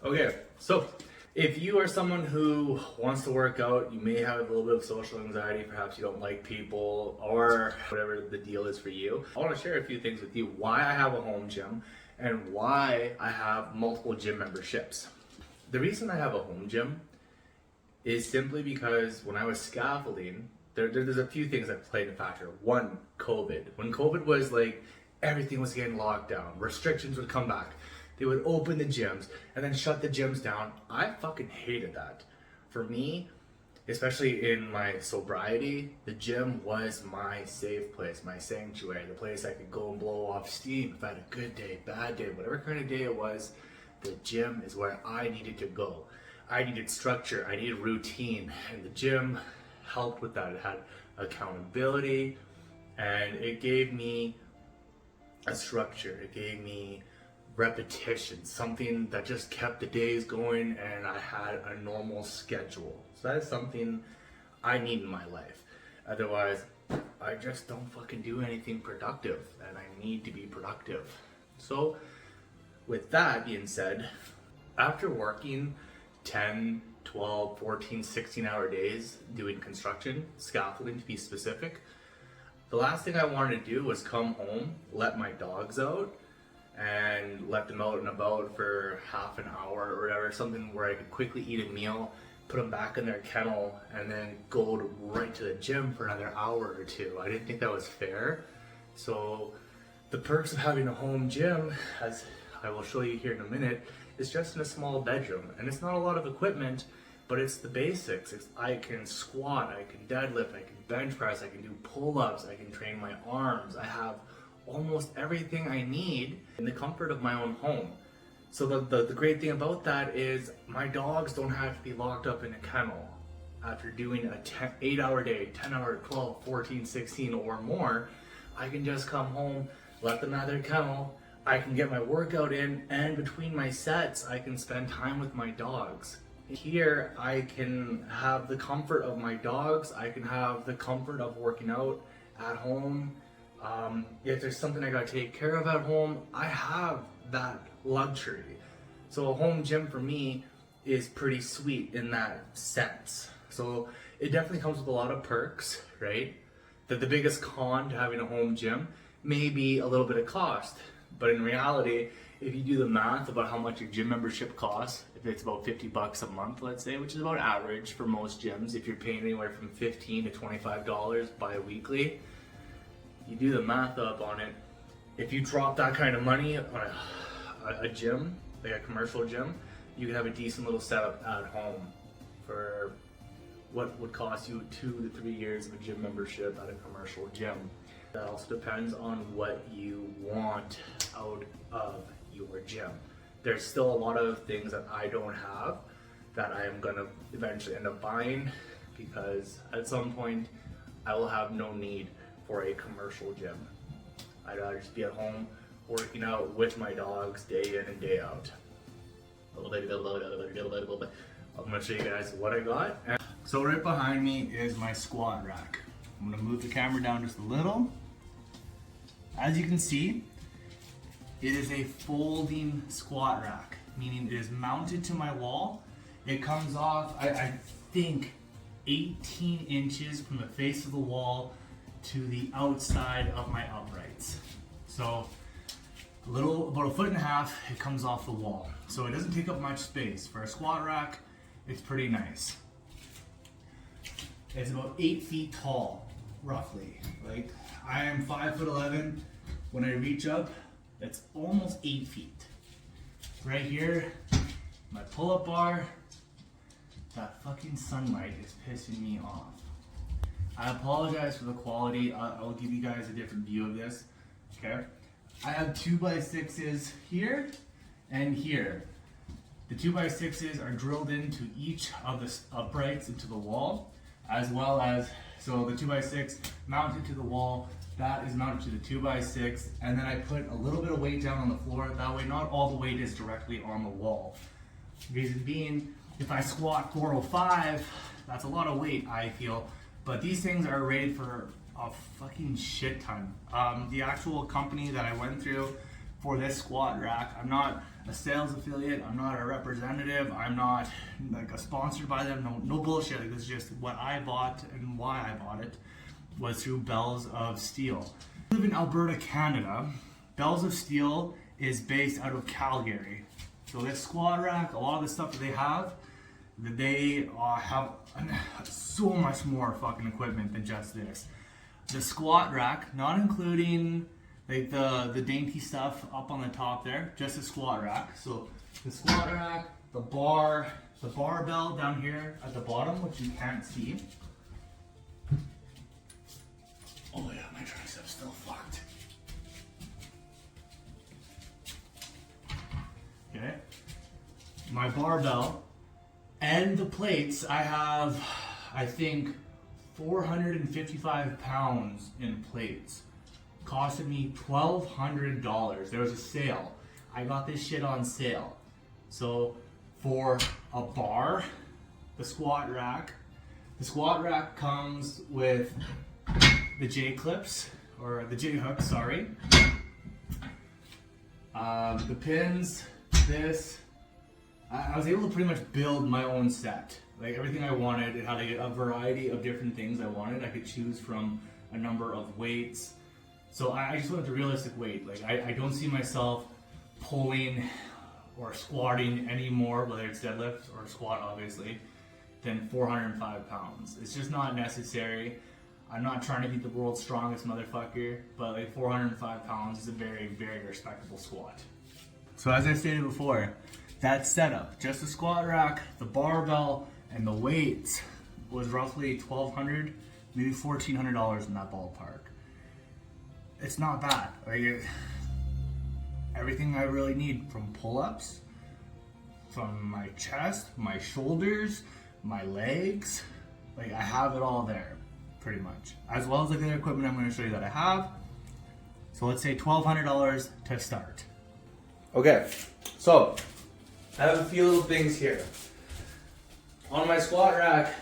Okay, so if you are someone who wants to work out, you may have a little bit of social anxiety, perhaps you don't like people, or whatever the deal is for you. I want to share a few things with you, why I have a home gym and why I have multiple gym memberships. The reason I have a home gym is simply because when I was scaffolding, there's a few things that played a factor. One, COVID. When COVID was like, everything was getting locked down, restrictions would come back. They would open the gyms and then shut the gyms down. I fucking hated that. For me, especially in my sobriety, the gym was my safe place, my sanctuary, the place I could go and blow off steam. If I had a good day, bad day, whatever kind of day it was, the gym is where I needed to go. I needed structure, I needed routine, and the gym helped with that. It had accountability, and it gave me a structure. It gave me repetition, something that just kept the days going, and I had a normal schedule. So that is something I need in my life. Otherwise, I just don't fucking do anything productive, and I need to be productive. So with that being said, after working 10, 12, 14, 16-hour days doing construction, scaffolding to be specific, the last thing I wanted to do was come home, let my dogs out, and let them out and about for half an hour or whatever, something where I could quickly eat a meal, put them back in their kennel, and then go right to the gym for another hour or two. I didn't think that was fair. So the perks of having a home gym, as I will show you here in a minute, is just in a small bedroom. And it's not a lot of equipment, but it's the basics. I can squat, I can deadlift, I can bench press, I can do pull-ups, I can train my arms. I have almost everything I need in the comfort of my own home. So the great thing about that is my dogs don't have to be locked up in a kennel. After doing a 8-hour day, 10-hour, 12, 14, 16 or more, I can just come home, let them out of their kennel, I can get my workout in, and between my sets, I can spend time with my dogs. Here, I can have the comfort of my dogs, I can have the comfort of working out at home. If there's something I gotta take care of at home, I have that luxury. So a home gym for me is pretty sweet in that sense. So it definitely comes with a lot of perks, right? That the biggest con to having a home gym may be a little bit of cost, but in reality, if you do the math about how much your gym membership costs, if it's about $50 a month, let's say, which is about average for most gyms, if you're paying anywhere from $15 to $25 bi-weekly, you do the math up on it. If you drop that kind of money on a gym, like a commercial gym, you can have a decent little setup at home for what would cost you 2 to 3 years of a gym membership at a commercial gym. That also depends on what you want out of your gym. There's still a lot of things that I don't have that I am gonna eventually end up buying, because at some point I will have no need for a commercial gym. I'd rather just be at home working out with my dogs day in and day out. I'm gonna show you guys what I got. So right behind me is my squat rack. I'm gonna move the camera down just a little. As you can see, it is a folding squat rack, meaning it is mounted to my wall. It comes off, I think, 18 inches from the face of the wall to the outside of my uprights. So about a foot and a half, it comes off the wall. So it doesn't take up much space. For a squat rack, it's pretty nice. It's about 8 feet tall, roughly. Like, I am 5'11". When I reach up, it's almost 8 feet. Right here, my pull-up bar. That fucking sunlight is pissing me off. I apologize for the quality. I'll give you guys a different view of this. Okay, I have 2x6s here and here. The 2x6s are drilled into each of the uprights into the wall, as well as, so the 2x6 mounted to the wall, that is mounted to the 2x6, and then I put a little bit of weight down on the floor. That way not all the weight is directly on the wall. Reason being, if I squat 405, that's a lot of weight, I feel. But these things are rated for a fucking shit ton. The actual company that I went through for this squat rack. I'm not a sales affiliate, I'm not a representative, I'm not like a sponsored by them, no bullshit. Like, this is just what I bought, and why I bought it was through Bells of Steel. I live in Alberta, Canada. Bells of Steel is based out of Calgary. So this squat rack, a lot of the stuff that they have so much more fucking equipment than just this. The squat rack, not including like the dainty stuff up on the top there, just a squat rack. So the squat rack, the barbell down here at the bottom, which you can't see. Oh yeah, my tricep's still fucked. Okay. My barbell and the plates, I have, I think, 455 pounds in plates. Costed me $1,200. There was a sale. I got this shit on sale. So for a bar, the squat rack comes with the J-clips, or the J-hooks, sorry. The pins, this. I was able to pretty much build my own set. Like everything I wanted, it had a variety of different things I wanted. I could choose from a number of weights. So I just went with the realistic weight. Like I don't see myself pulling or squatting anymore, whether it's deadlift or squat obviously, than 405 pounds. It's just not necessary. I'm not trying to be the world's strongest motherfucker, but like 405 pounds is a very, very respectable squat. So as I stated before, that setup, just the squat rack, the barbell, and the weights was roughly $1,200, maybe $1,400 in that ballpark. It's not bad. Like everything I really need, from pull-ups, from my chest, my shoulders, my legs, like I have it all there, pretty much. As well as like the other equipment I'm going to show you that I have. So let's say $1,200 to start. Okay, so I have a few little things here. On my squat rack,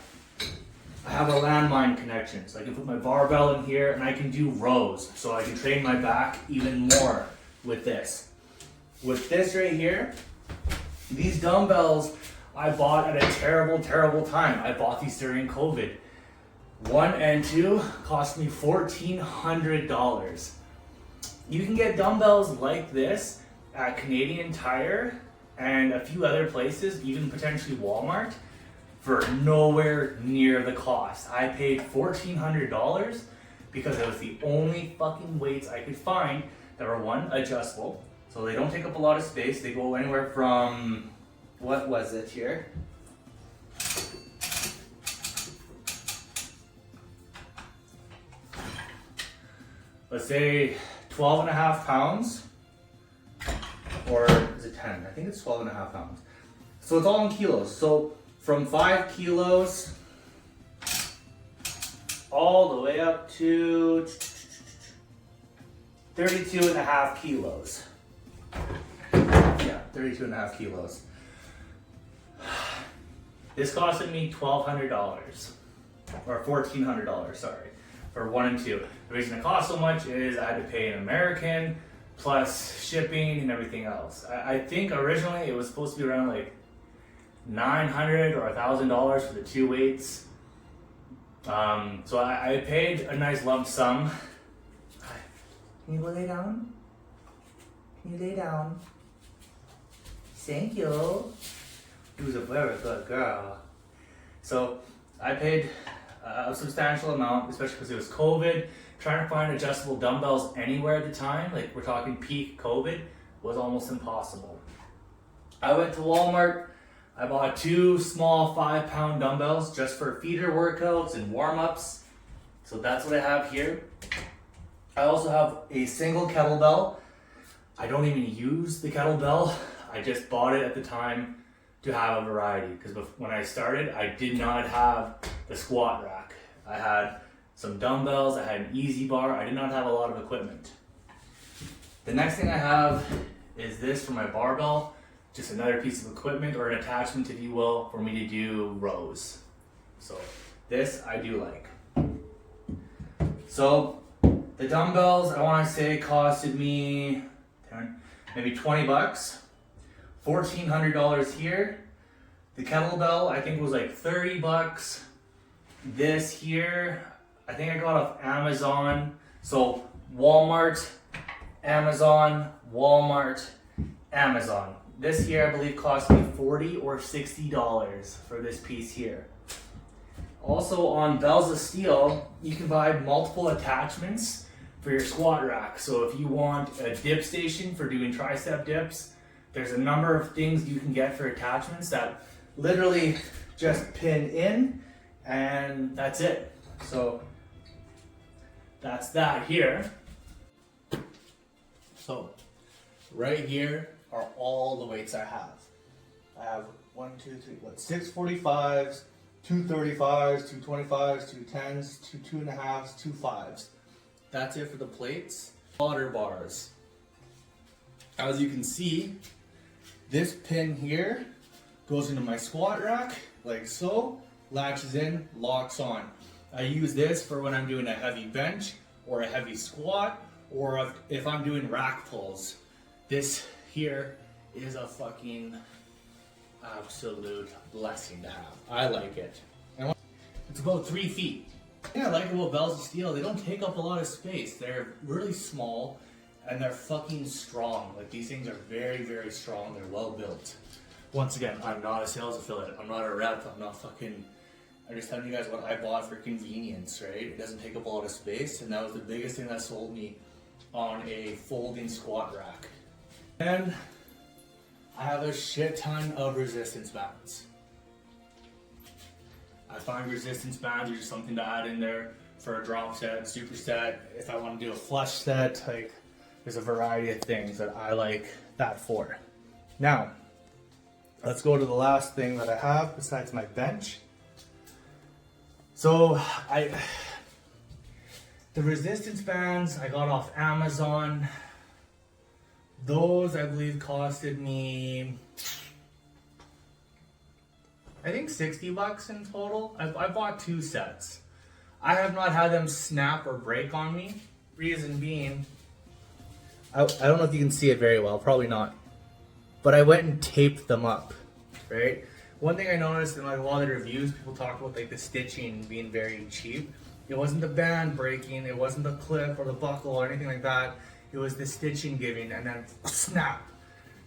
I have a landmine connection. So I can put my barbell in here and I can do rows. So I can train my back even more with this. With this right here, these dumbbells I bought at a terrible, terrible time. I bought these during COVID. 1 and 2 cost me $1,400. You can get dumbbells like this at Canadian Tire and a few other places, even potentially Walmart, for nowhere near the cost. I paid $1,400 because it was the only fucking weights I could find that were, one, adjustable, so they don't take up a lot of space. They go anywhere from, what was it here? Let's say 12 and a half pounds. Or is it 10? I think it's 12 and a half pounds. So it's all in kilos. So from 5 kilos all the way up to 32 and a half kilos. Yeah, 32 and a half kilos. This costed me $1,200, or $1,400, sorry, for 1 and 2. The reason it cost so much is I had to pay an American, plus shipping and everything else. I think originally it was supposed to be around like $900 or $1,000 for the 2 weights. So I paid a nice lump sum. Can you lay down? Can you lay down? Thank you. She was a very good girl. So I paid a substantial amount, especially because it was COVID. Trying to find adjustable dumbbells anywhere at the time, like we're talking peak COVID, was almost impossible. I went to Walmart. I bought 2 small 5-pound dumbbells just for feeder workouts and warm-ups. So that's what I have here. I also have a single kettlebell. I don't even use the kettlebell. I just bought it at the time to have a variety, because when I started, I did not have the squat rack. I had some dumbbells, I had an easy bar. I did not have a lot of equipment. The next thing I have is this for my barbell, just another piece of equipment, or an attachment if you will, for me to do rows. So this I do like. So the dumbbells, I want to say, costed me maybe 20 bucks. $1,400 here. The kettlebell, I think was like 30 bucks. This here, I think I got off Amazon. So Walmart, Amazon, Walmart, Amazon. This here, I believe, cost me $40 or $60 for this piece here. Also on Bells of Steel, you can buy multiple attachments for your squat rack. So if you want a dip station for doing tricep dips, there's a number of things you can get for attachments that literally just pin in, and that's it. So that's that here. So right here are all the weights I have. I have 6 45s, 2 35s, 2 25s, 2 10s, 2 2.5s, 2 5s. That's it for the plates. Water bars. As you can see, this pin here goes into my squat rack, like so, latches in, locks on. I use this for when I'm doing a heavy bench or a heavy squat, or if I'm doing rack pulls. This here is a fucking absolute blessing to have. I like it. It's about 3 feet. The thing I like about Bells of Steel, they don't take up a lot of space. They're really small and they're fucking strong. Like, these things are very, very strong. They're well built. Once again, I'm not a sales affiliate. I'm not a rep. I'm just telling you guys what I bought for convenience, right? It doesn't take up a lot of space, and that was the biggest thing that sold me on a folding squat rack. And I have a shit ton of resistance bands. I find resistance bands are just something to add in there for a drop set, superset. If I want to do a flush set, like, there's a variety of things that I like that for. Now, let's go to the last thing that I have besides my bench. So the resistance bands I got off Amazon. Those I believe costed me, I think 60 bucks in total. I bought 2 sets. I have not had them snap or break on me. Reason being, I don't know if you can see it very well, probably not. But I went and taped them up, right? One thing I noticed in like a lot of the reviews, people talk about like the stitching being very cheap. It wasn't the band breaking, it wasn't the clip or the buckle or anything like that. It was the stitching giving and then snap,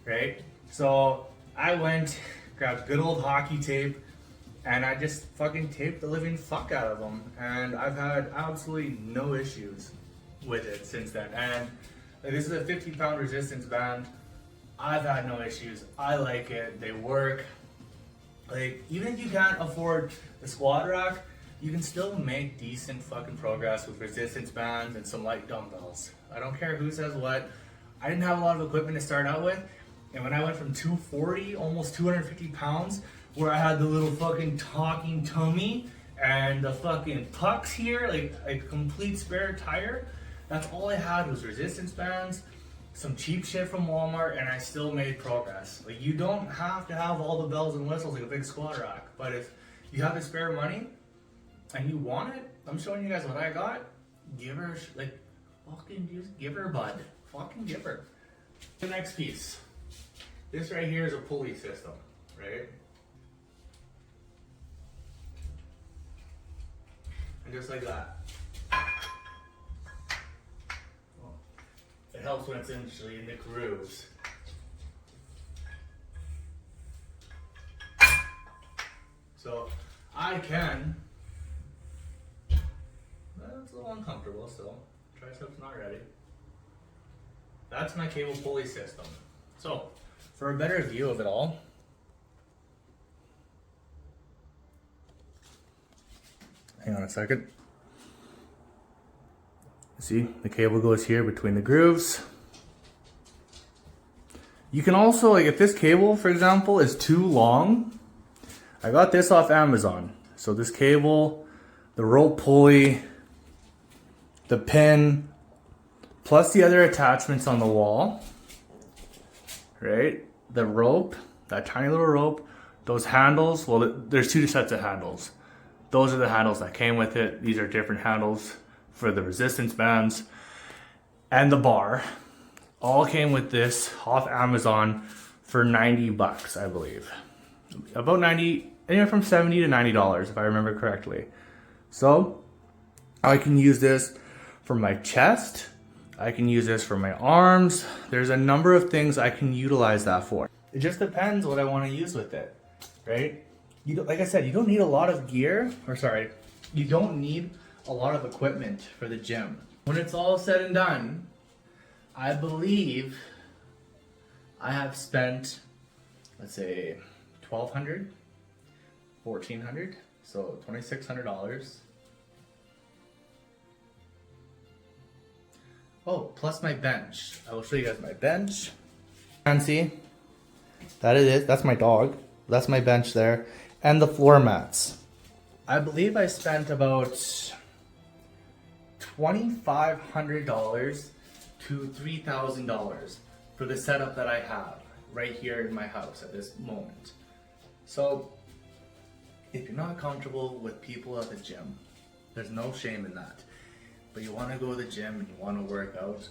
right? So I went, grabbed good old hockey tape, and I just fucking taped the living fuck out of them. And I've had absolutely no issues with it since then. And like, this is a 50-pound resistance band. I've had no issues. I like it. They work. Like, even if you can't afford the squat rack, you can still make decent fucking progress with resistance bands and some light dumbbells. I don't care who says what. I didn't have a lot of equipment to start out with. And when I went from 240, almost 250 pounds, where I had the little fucking talking tummy and the fucking pucks here, like a complete spare tire, that's all I had was resistance bands, some cheap shit from Walmart, and I still made progress. Like, you don't have to have all the bells and whistles like a big squat rack, but if you have the spare money and you want it, I'm showing you guys what I got. Give her, like, fucking just give her, bud. Fucking give her. The next piece. This right here is a pulley system, right? And just like that. It helps when it's actually in the grooves. So I can, it's a little uncomfortable still. Triceps not ready. That's my cable pulley system. So for a better view of it all, hang on a second. See, the cable goes here between the grooves. You can also, like, if this cable, for example, is too long, I got this off Amazon. So this cable, the rope pulley, the pin, plus the other attachments on the wall, right? The rope, that tiny little rope, those handles, well, there's 2 sets of handles. Those are the handles that came with it. These are different handles for the resistance bands, and the bar. all came with this off Amazon for 90 bucks, I believe. About 90, anywhere from 70 to $90 if I remember correctly. So I can use this for my chest. I can use this for my arms. There's a number of things I can utilize that for. It just depends what I want to use with it, right? You don't, like I said, you don't need a lot of gear, you don't need a lot of equipment for the gym. When it's all said and done, I believe I have spent, let's say, $1,200, $1,400, so $2,600. Oh, plus my bench. I will show you guys my bench. And see, that it is. That's my dog. That's my bench there. And the floor mats. I believe I spent about $2,500 to $3,000 for the setup that I have right here in my house at this moment. So, if you're not comfortable with people at the gym, there's no shame in that. But you want to go to the gym and you want to work out,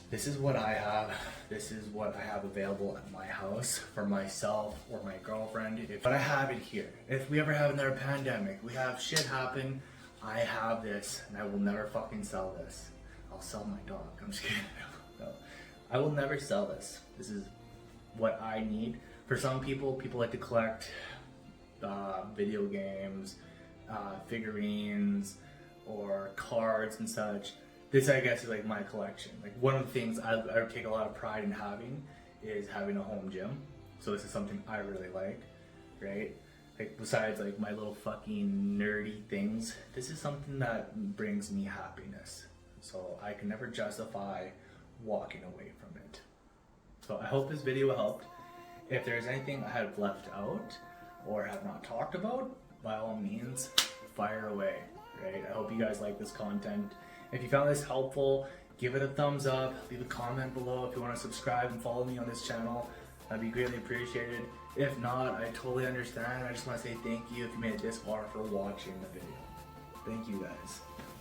this is what I have. This is what I have available at my house for myself or my girlfriend. But I have it here. If we ever have another pandemic, we have shit happen, I have this and I will never fucking sell this. I'll sell my dog. I'm just kidding. No. I will never sell this. This is what I need. For some people like to collect video games, figurines, or cards and such. This, I guess, is like my collection. Like one of the things I take a lot of pride in having is having a home gym. So this is something I really like, right? Like besides like my little fucking nerdy things, this is something that brings me happiness. So I can never justify walking away from it. So I hope this video helped. If there's anything I have left out or have not talked about, by all means, fire away. Right? I hope you guys like this content. If you found this helpful, give it a thumbs up, leave a comment below if you want to subscribe and follow me on this channel. That'd be greatly appreciated. If not, I totally understand. I just want to say thank you if you made it this far for watching the video. Thank you guys.